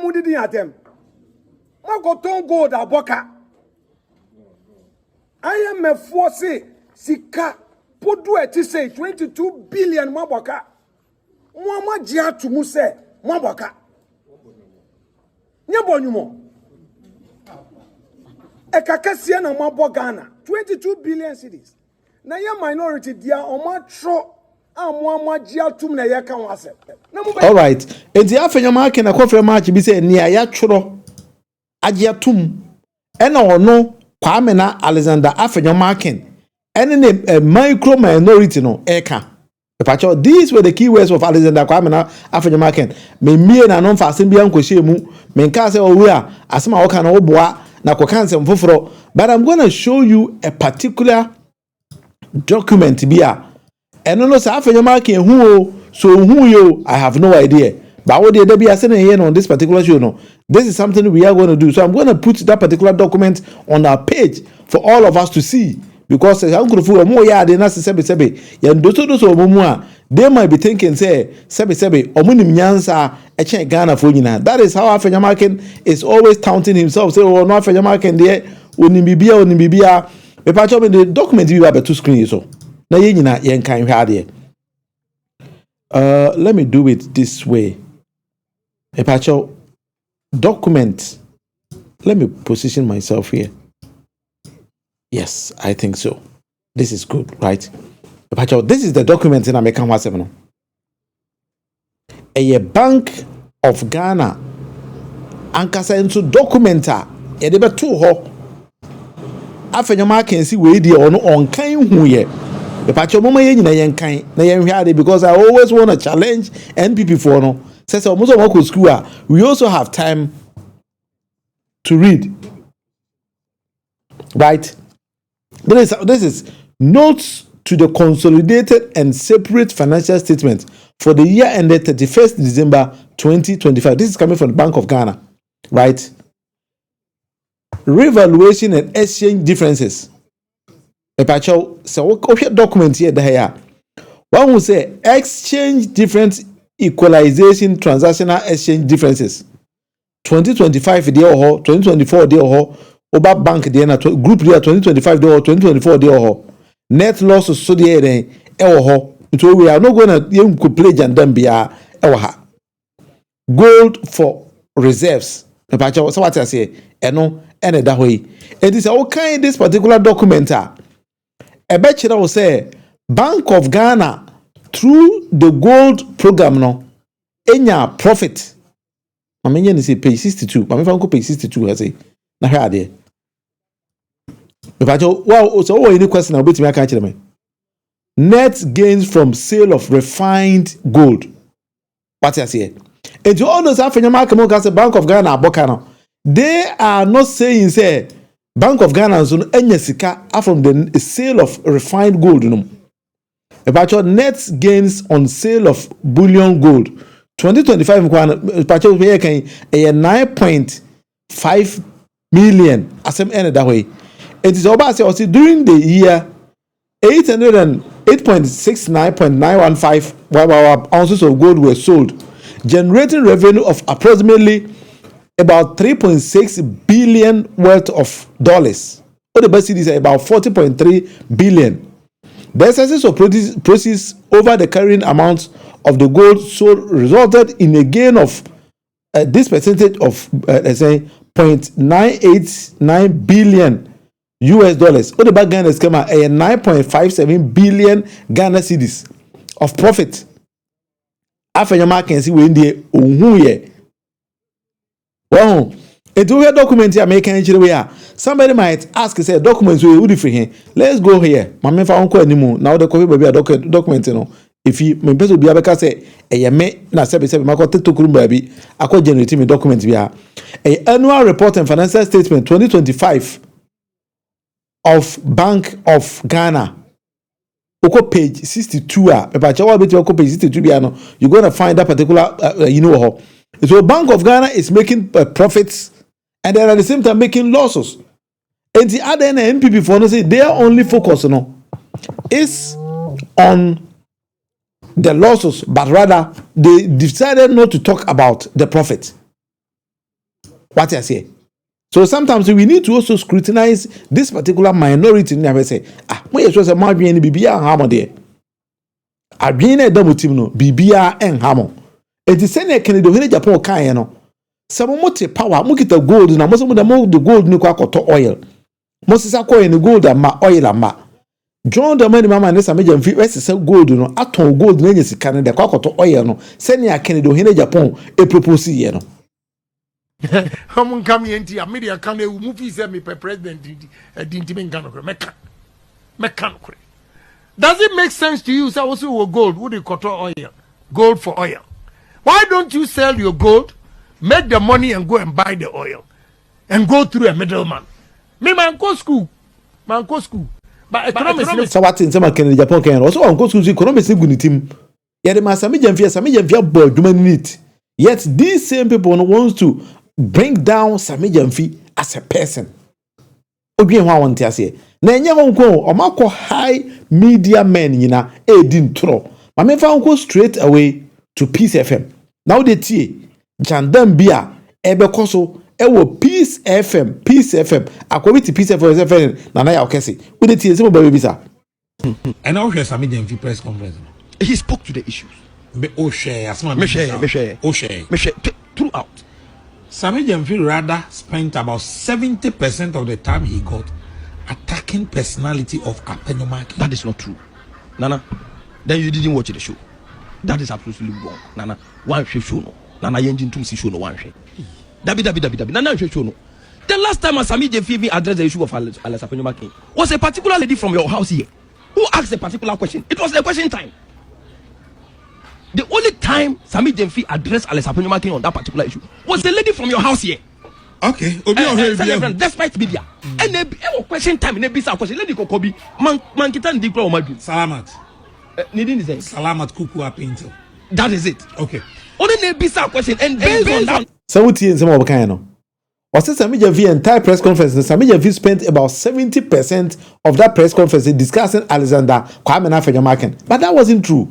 mudidi atem. Makoton gold aboka. I am a force sika podu eti say 22 billion maboka. Mwama jia tumu se maboka. Nyabonyumo. Ekakasia na mabo Ghana 22 billion cedis. Na ya minority dia omatro amwa jia tum na ya kan wase. All right. Enti Afenyo market na kwafre match bi se nia ya tworo agye tum ena ono Kwame na Alexander Afenyo market ene ne micro minority no eka. Pacho, these were the key words of Alexander Kwame na Afenyo market. Me mie na non fa asem bia nkohye mu. Me nka se owe a asema wo ka na wo boa na kokanse mfoforo. But I'm going to show you a particular document bia. Eno no sa Afenyo market hu so who you I have no idea. But what they be saying here on this particular show no. This is something we are going to do. So I'm going to put that particular document on our page for all of us to see. Because they might be thinking, say, Ghana for Ghana. That is how Afenyo market is always counting himself. Say, oh, no, Afenyo market there, Unibibia. The document you have a two screen. So now, let me do it this way. Document. Let me position myself here. Yes, I think so. This is good, right? This is the document in American WhatsApp. A Bank of Ghana ankasa into documenta e de beto ho Afenyo Markins we dey on kan hu ye the pacho mama ye nyina yen kan na yen hwade because I always want to challenge NPP for no say almost work school we also have time to read, right? This is notes to the consolidated and separate financial statement for the year ended 31st December 2025. This is coming from the Bank of Ghana, right? Revaluation and exchange differences. So what document here there? One will say exchange difference equalization transactional exchange differences. 2025 there or 2024 there or Oba Bank there na group there 2025 there or 2024 there or net losses so there so we are not going to play jandambia ha gold for reserves so what I say eno ene da hoyi it is all kind this particular document a betchira will say Bank of Ghana through the gold program no enya profit amenya ni say page 62 but me fa ko page 62 say na hwa ade wow so what any question about me aka kire me net gains from sale of refined gold. What I say? And to all those Afenyo market Bank of Ghana abokano, they are not saying say Bank of Ghana so enya sika from the sale of refined gold no. About your net gains on sale of bullion gold 2025 about your here can 9.5 million asem end that way. It is about say during the year 808.69.915 ounces of gold were sold, generating revenue of approximately about 3.6 billion worth of dollars. What the best is about 40.3 billion. The excess of proceeds over the carrying amount of the gold sold resulted in a gain of this percentage of let's say 0.989 billion US dollars. What about Ghana's come out 9.57 billion Ghana cedis of profit. Afenyo Markins we ndie ohun ye. Well, it will document here make way. Somebody might ask say documents we would free here. Let's go here. Mama fa onko animu na the copy baby document no. If you me person bi abeka say me na sebe makota tokuru baby akọ generate me document bia. Annual report and financial statement 2025 of Bank of Ghana. Oko page 62 you're going to find that particular so Bank of Ghana is making profits and then at the same time making losses. And the other NPP for no say their only focus is on the losses, but rather they decided not to talk about the profit. What I say. So sometimes we need to also scrutinize this particular minority. Never say, we just a margin bibia hammer there. I been a double team no bibia and hammer. It is sending a Canada village Japan Kayano. Some motive power, mukita gold, and most of the gold no to oil. Most is a coin the gold and my oil and ma. John the money mama and this major vs gold no atom gold in Canada to oil no. Sending a Canada village Japan a propose no. Come come here, media can movie say me president didn't even mechanical. Does it make sense to you? So also gold, would you cut oil? Gold for oil. Why don't you sell your gold, make the money and go and buy the oil and go through a middleman? Me man go school. But economics so what in some Canada Japan can also on go school economics good team. Yeah, the Sammy Gyamfi board need. Yet these same people wants to bring down Sammy Gyamfi as a person. Obi en want to say. Na enye honko o mako high media men nyina edin tro. Ma me fa honko straight away to Peace FM. Now they tie Jandam bia ebe koso ewo Peace FM akobi ti Peace FM na ya okese. We dey tie se mo ba bi sa. And now here's Sammy Gyamfi press conference. He spoke to the issues. Me share throughout. Sammy Gyamfi rather spent about 70% of the time he got attacking personality of Afenyo. That is not true. Nana, then you didn't watch the show. That is absolutely wrong. Nana, one show no. Nana yenjin tum si show no one show. Dabi. Nana show no. The last time Sammy Gyamfi addressed the issue of Afenyo was a particular lady from your house here who asked a particular question. It was a question time. The only time Sammy Gyamfi addressed Afenyo on that particular issue was the lady from your house here. Okay. Despite media. And a question time in a bizarre question. Lady Kokobi, man kitan diklo o madu. Salamat. Nidin is Salamat kuku apinto. That is it. Okay. Only a bizarre question and based on that. So what in some of kind no. Was Sammy Gyamfi entire press conference? Sammy Gyamfi spent about 70% of that press conference discussing Alexander Kwame Afenyo. But that wasn't true.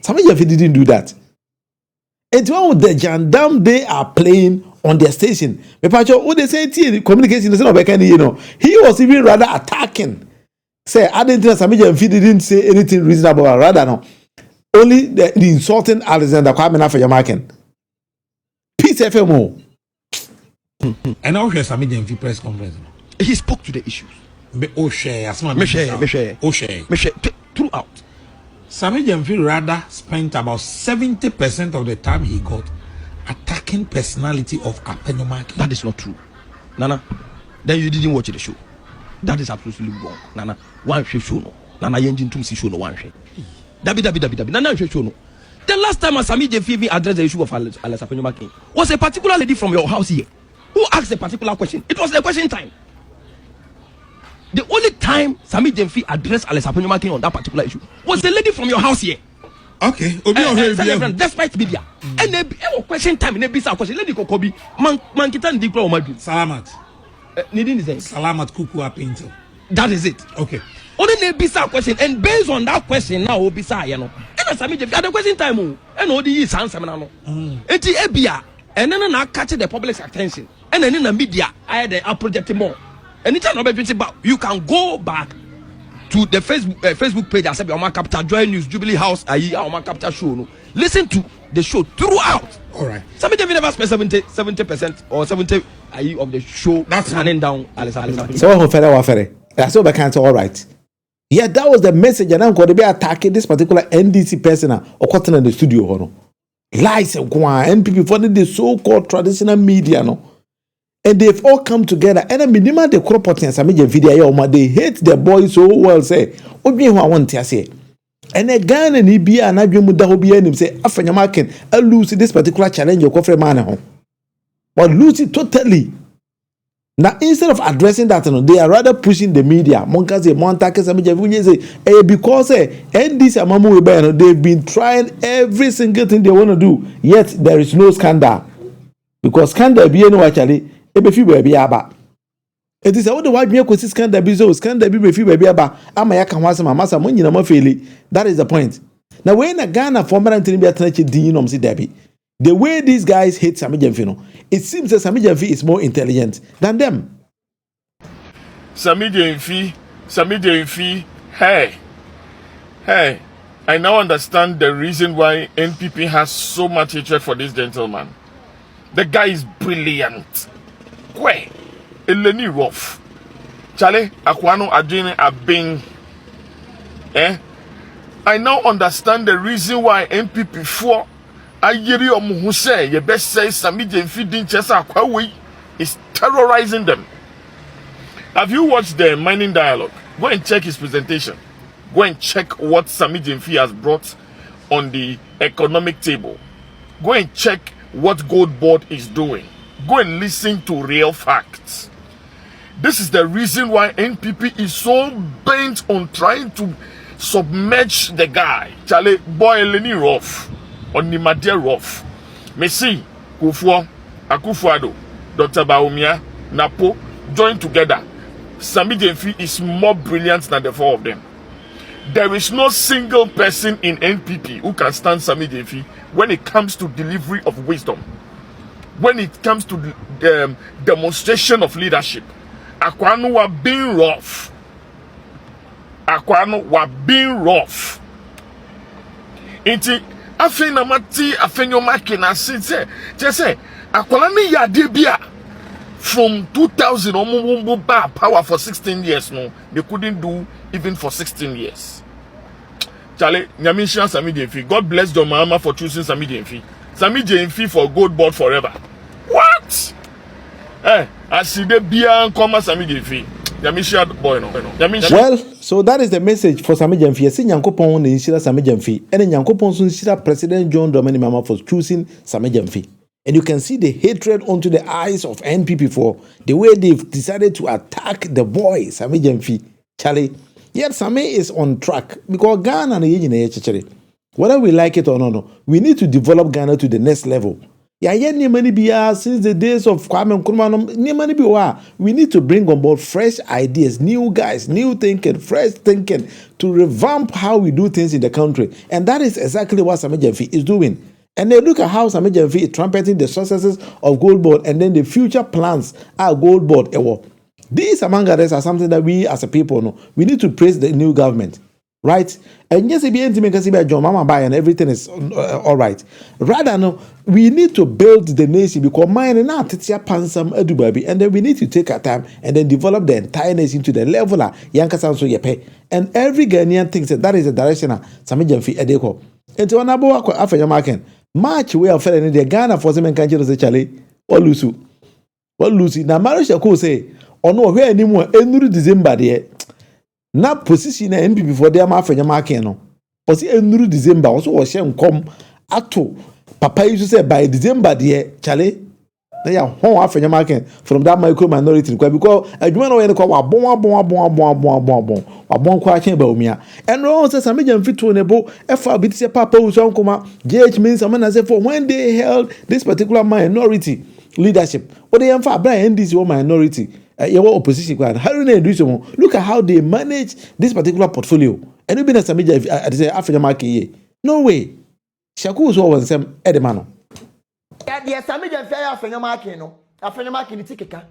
Sammy Gyamfi didn't do that. It's one of the Jandam they are playing on their station. What they say communication is not you know. He was even rather attacking. Say I didn't think Sammy Gyamfi didn't say anything reasonable, rather no. Only the insulting Alexander Kwame Afenyo. Peace FM. And now here's Sammy Gyamfi press conference. He spoke to the issues. Me share throughout. Sammy Gyamfi rather spent about 70% of the time he got attacking personality of Afenyo. That is not true. Nana, then you didn't watch the show. That is absolutely wrong. Nana, one show no. Nana yenjin tum si show no one show. Dabi. Nana show no. The last time Sammy Gyamfi addressed the issue of Afenyo was a particular lady from your house here who asked a particular question. It was a question time. The only time Sammy Gyamfi addressed Afenyo on that particular issue was the lady from your house here. Okay. Despite media. And a question time in a bizarre question. Lady Kokobi, man kitan diklo o madu. Salamat. Nidin is Salamat kuku apinto. That is it. Okay. Only a bizarre question, and based on that question now, bizarre, you know. And Sammy Gyamfi at the question time, and all the years answer no. Eti ebia, and then I catch the public's attention, and then in the media, I had a project more. And it's not about you can go back to the Facebook page. I said, "Oma Capital Joy News Jubilee House. Oma Capital Show. No, listen to the show throughout. All right. Somebody never spent 70% or 70 of the show. That's running down. So who fere. That's all I can say. All right. Yeah, that was the message. And I'm going to be attacking this particular NDC person or cutting in the studio. No lies and NPP for the so-called traditional media. No. And they've all come together. And I mean, the crop and Sammy Gyamfi, they hate the boys so well. Say, what do you want to say? And a gun and EBA and I dream with the hobby and say, Afenyo I lose this particular challenge. Your coffee man home, but lose it totally. Now, instead of addressing that, they are rather pushing the media. Monkaze, Montake, Sammy Gyamfi say, because NDC Amaru, they've been trying every single thing they want to do, yet there is no scandal. Because scandal be no actually. Ebefi baby aba. It is all the white milk with scandal be so scandal be befi baby aba. Ama yaka wasama masa monyi na mafeli. That is the point. Now when a Ghana former antini be atanachi din nom si debi. The way these guys hate Sammy Gyamfi, it seems that Sammy Gyamfi is more intelligent than them. Sammy Gyamfi, hey, I now understand the reason why NPP has so much hatred for this gentleman. The guy is brilliant. Kwe, Eleni rough. Chale, Akwano Adjene Abing. I now understand the reason why NPP 4 Ayeri Omuhuse, ye best say Sammy Gyamfi din chesa Akwawe is terrorizing them. Have you watched the mining dialogue? Go and check his presentation. Go and check what Sammy Gyamfi has brought on the economic table. Go and check what Gold Board is doing. Go and listen to real facts. This is the reason why NPP is so bent on trying to submerge the guy. Chale boy Leni rough. On the Madia rough. Messi, Kufuor, Akufo-Addo, Dr. Bawumia, Napo, joined together. Sammy Gyamfi is more brilliant than the four of them. There is no single person in NPP who can stand Sammy Gyamfi when it comes to delivery of wisdom. When it comes to demonstration of leadership. Akwano were being rough. Inti Afenyo Markins say Akwala ni yade bia from 2000 power for 16 years no they couldn't do even for 16 years. Charlie Nyamisha Sammy Gyamfi, God bless John Mahama for choosing Sammy Gyamfi. Sammy Gyamfi for Gold Board forever. What? I see the bia come Sammy Gyamfi. Nyamisha boy no. Well, so that is the message for Sammy Gyamfi. Yesi Nyankopon ne nshira Sammy Gyamfi. Ene Nyankopon so nshira President John Dramani Mahama for choosing Sammy Gyamfi. And you can see the hatred onto the eyes of NPP for the way they've decided to attack the boy Sammy Gyamfi. Charlie, yet Sammy is on track because Ghana na whether we like it or not, we need to develop Ghana to the next level. Since the days of Kwame Nkrumah, we need to bring on board fresh ideas, new guys, new thinking, fresh thinking to revamp how we do things in the country. And that is exactly what Sammy Gyamfi is doing. And then look at how Sammy Gyamfi is trumpeting the successes of Gold Board and then the future plans are Gold Board. These, among others, are something that we as a people know. We need to praise the new government. Right? And yes, John Mama buy and everything is all right. Rather, no, we need to build the nation because mine and not pansam edubabi, and then we need to take our time and then develop the entire nation to the level Yankasan so yepe. And every Ghanaian thinks that is the direction Sammy Gyamfi edeko. And to anabo Afenyo Markins, March we are fell in the Ghana for some country say Charlie or Lusu. What Lucy? Now marriage Shakur say, or no, where anymore enuru December there. Na position na NPP for them Afenyo Markins no. Osi enuru December also was share come ato papa used to say by December there Charlie na ya hon Afenyo Markins from that micro minority because adwuma no we call wabon kwa chen ba omia and no say Sammy Gyamfi to nebo efa bi say papa uso nkoma JH means someone say for when they held this particular minority leadership what they for Brian this minority your opposition look at how they manage this particular portfolio. And you've been a Sammy Gyamfi at the Afenyo Markins. No way. Shakur was over some Edemano. Yes, Sammy Gyamfi Afenyo Markins no. Afenyo Markins tikeka.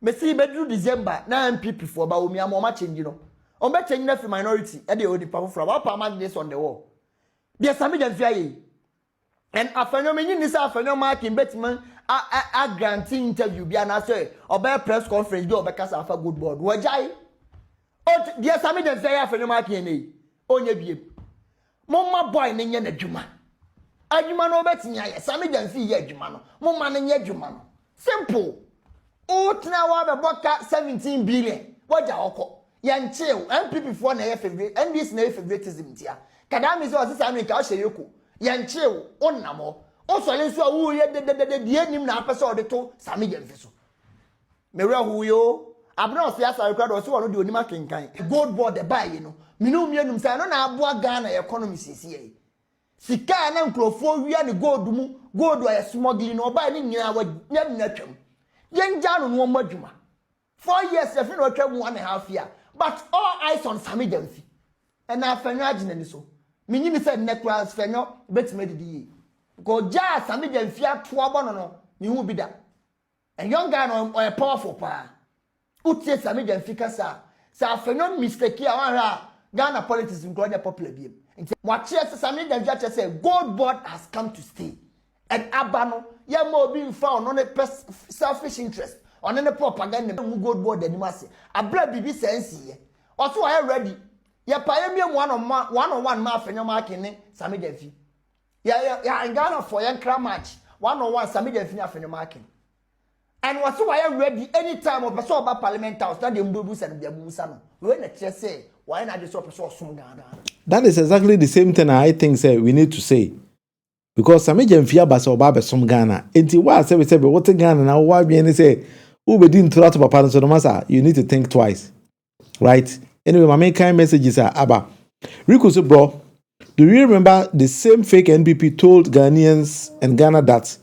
Me see bedru December na MPP for ba omi am change no. On be change na fi minority e dey odi power from what permanent this on the wall. Yes, Sammy Gyamfi aye. And Afenyo me ni say Afenyo Markins betman a granting interview bi na say oba press conference bi oba kasa afa Good Board wajai o dia Sammy Gyamfi Afenyo Markins nei onye biem momma boy ne nya nadwuma adwuma no obetinya ye Sammy Gyamfi ye adwuma no momma ne nya adwuma no simple o tna wa be boka 17 billion waja okọ yanchew MPP for na ye favorite NDC na ye favoritism tia kadami so asisa no ka o hye yanchew onnamo also lenso a wo ye de nim na apese odeto Sammy Gyamfi so mewe hu yo abna o sia sa record o so wono de onima kenkan Gold Board the buy no minu mienum say no na aboa Ghana economy sisi sika na nkrofo wia ne gold mu gold o smuggling no buy ni nyina wa nyam twam yenja no no madwuma 4 years e fi no twam 1.5 year but all eyes on Sammy Gyamfi and Afenyo agina ni so menyini say necklace Afenyo betimedi di Go ja Sammy Gyamfi to abono no ni hu bi da. A young guy no a powerful pa. Utie Sammy Gyamfi kasa. Sa Afenyo mistake ya wan Ghana politics in Global popular beam. What chess Sammy Gyamfi say gold board has come to stay. And abano ya mo being found on a selfish interest on any propaganda gold board anymase. Abra bibi sense. Also I ready. Ya pioneer one on one ma Afenyo Markins Sammy Gyamfi. Yeah, in Ghana for young crowd match. 1-on-1 Sammy Gyamfi Afenyo Markins. And what's why I ready anytime of person about parliament house that the mbubus and the abusano. When the chess say, why not just so soon Ghana? That is exactly the same thing I think say we need to say. Because Sammy Gyamfi abasa oba some Ghana. Enti wa say we say what Ghana now why be any say who be didn't throw to papa so no matter you need to think twice. Right? Anyway, my main kind messages are Abba. Rico so bro, do you remember the same fake NPP told Ghanaians and Ghana that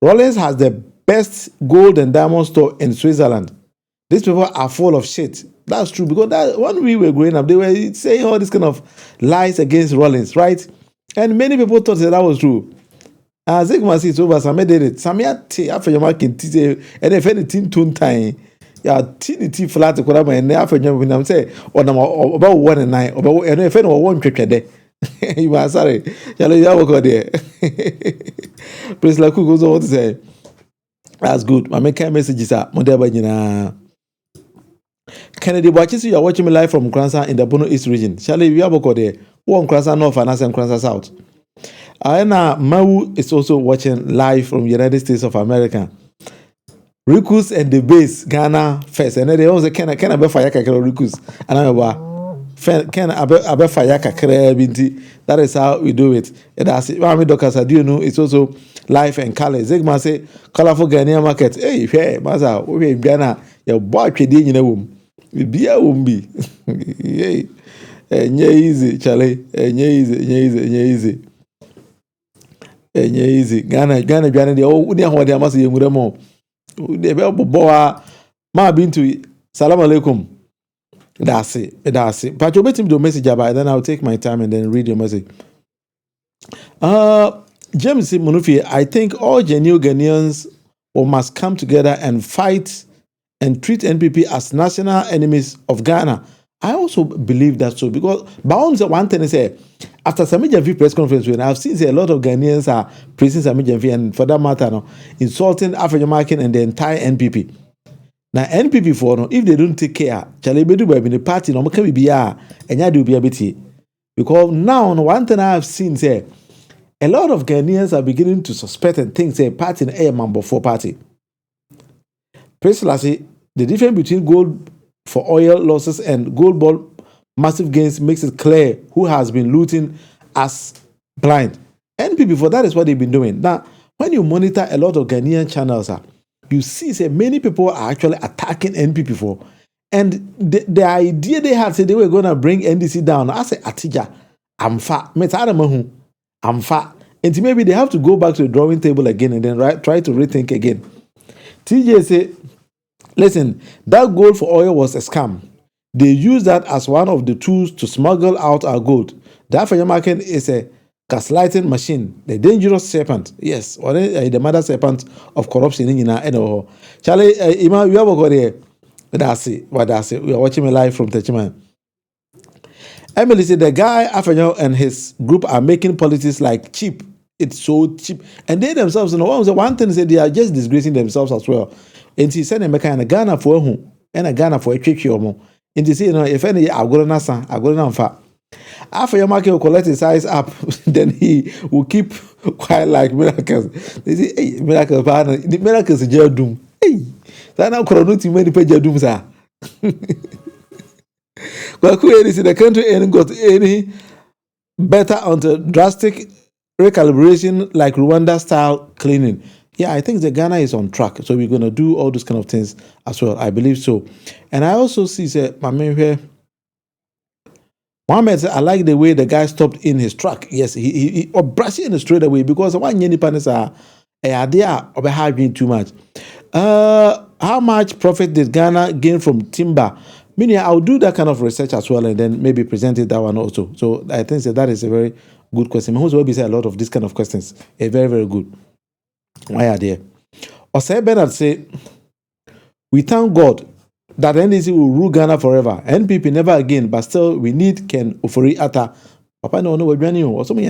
Rollins has the best gold and diamond store in Switzerland? These people are full of shit. That's true because when we were growing up, they were saying all this kind of lies against Rollins, right? And many people thought that was true. As Zygma says over, Sammy did it. Sammy Afenyo Markins, and if anything, tune time. Yeah, teeny flat to Kurama and Afenyo when I'm saying, or about 1 and 9, about and if anyone won't trick a day. You are sorry. Yellow go there. Prince Laku goes on to say, that's good. My main messages are Modeba. Kennedy watches you are watching me live from Kransa in the Bono East region. Charlie, you have a go there. One Kransa North and Kransa South. Aena Mau is also watching live from United States of America. Rikus and the base Ghana first. And they also can be fire kakra Rikus. And I'm about can abe fire kakra binti. That is how we do it. And as Mami Doctors do you know it's also live and color. Zygma say colorful Ghanaian market. Hey, hey, Maza, we Ghana. Your boy trading in a womb. Be a womb be. Yay. Easy, Charlie. Easy. Easy. Ghana, the old one they must you more. The bell boa ma been to salam alaikum. That's it. But you bet him the message about then I'll take my time and then read your message. James Munufie, I think all genuine Ghanaians must come together and fight and treat NPP as national enemies of Ghana. I also believe that so because Baum said one thing is after Sammy Gyamfi press conference when I've seen a lot of Ghanaians are praising Sammy Gyamfi and for that matter no, insulting Afenyo Markins and the entire NPP. Now NPP for no, if they don't take care, Charlie Bedu by the party no can be and ya do be a bit because now one thing I have seen say a lot of Ghanaians are beginning to suspect and think say party a member for party. Precisely, the difference between gold for oil losses and gold ball massive gains makes it clear who has been looting as blind. NPP for that is what they've been doing. Now, when you monitor a lot of Ghanaian channels, you see say many people are actually attacking NPP for. And the idea they had said they were going to bring NDC down. I say, Atija, I'm fat. I'm fat. And maybe they have to go back to the drawing table again and then try to rethink again. TJ say, listen, that gold for oil was a scam. They use that as one of the tools to smuggle out our gold. The Afenyo Markins is a gaslighting machine, the dangerous serpent. Yes, or the mother serpent of corruption in Ghana. Charlie, Ima, you have a go there. That's it. We are watching me live from Techiman. Emily said the guy Afenyo and his group are making politics like cheap. It's so cheap, and they themselves, one thing is that they are just disgracing themselves as well. And he said, "I'm a Ghana for whom and a Ghana for a trick or more." And they say, if any, I'm going to fat. After your market will collect his size up, then he will keep quiet like miracles. They say, hey, miracles, the miracles is jail doom. Hey, that now chronotic many page dooms are. But who is in the country ain't got any better on the drastic recalibration like Rwanda style cleaning. Yeah, I think the Ghana is on track. So we're going to do all those kind of things as well. I believe so. And I also see, my man here, Mohammed said, I like the way the guy stopped in his truck. Yes, he brushed in straight away because one yenny panis are a idea of having too much. How much profit did Ghana gain from timber? Meaning, I'll do that kind of research as well and then maybe present it that one also. So I think that is a very good question. Who's will be say a lot of this kind of questions. Very, very good. Why are there? Osei Bernard say, we thank God that NDC will rule Ghana forever. NPP never again, but still we need Ken Ofori Atta. Papa no we're brand new. Or something